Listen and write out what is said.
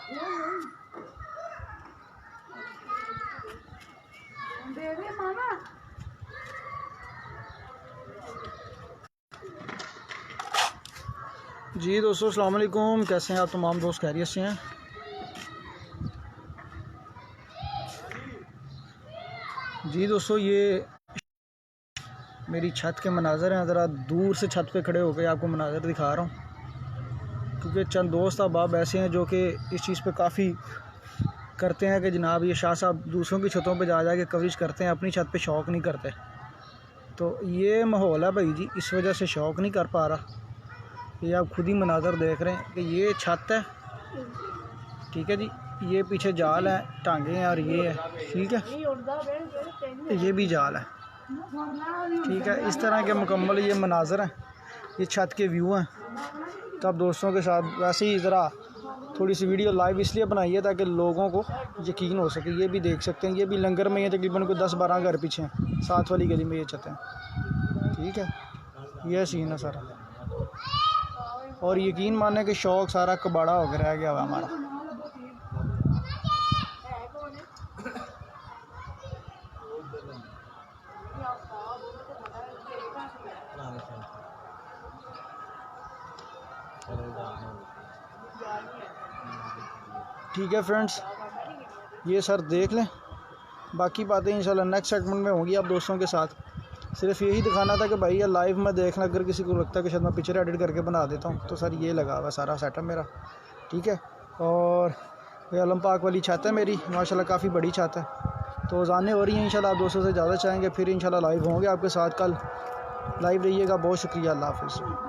जी दोस्तों अस्सलाम वालेकुम, कैसे हैं आप तमाम दोस्त? खैरियत से हैं? जी दोस्तों, ये मेरी छत के मनाज़र हैं। ज़रा दूर से छत पे खड़े होकर आपको मनाज़र दिखा रहा हूँ, क्योंकि चंद दोस्त अहबाब ऐसे हैं जो कि इस चीज़ पे काफ़ी करते हैं कि जनाब ये शाह साहब दूसरों की छतों पे जा के कवरेज करते हैं, अपनी छत पे शौक़ नहीं करते। तो ये माहौल है भाई जी, इस वजह से शौक़ नहीं कर पा रहा। ये आप खुद ही मनाज़र देख रहे हैं कि ये छत है, ठीक है जी, ये पीछे जाल है, टांगे हैं और ये है, ठीक है, ये भी जाल है, ठीक है। इस तरह के मुकम्मल ये मनाज़र हैं, ये छत के व्यू हैं। तो आप दोस्तों के साथ वैसे ही ज़रा थोड़ी सी वीडियो लाइव इसलिए बनाई है ताकि लोगों को यकीन हो सके। ये भी देख सकते हैं, ये भी लंगर में है, तकरीबन कोई 10-12 घर पीछे हैं, साथ वाली गली में ये छत है, ठीक है। यह सीन है सारा, और यकीन माने कि शौक़ सारा कबाड़ा होकर रह गया हुआ हमारा। ठीक है फ्रेंड्स, ये सर देख लें, बाकी बातें इंशाल्लाह नेक्स्ट सेगमेंट में होंगी आप दोस्तों के साथ। सिर्फ यही दिखाना था कि भाई ये लाइव में देखना, अगर किसी को लगता है कि शायद मैं पिक्चर एडिट करके बना देता हूँ, तो सर ये लगा हुआ सारा सेटअप मेरा, ठीक है। और ये आलम पाक वाली छत है मेरी, माशाल्लाह काफ़ी बड़ी छत है। तो जाने हो रही हैं इंशाल्लाह, आप दोस्तों से ज़्यादा चाहेंगे फिर इंशाल्लाह लाइव होंगे आपके साथ। कल लाइव रहिएगा, बहुत शुक्रिया, अल्लाह हाफ़िज़।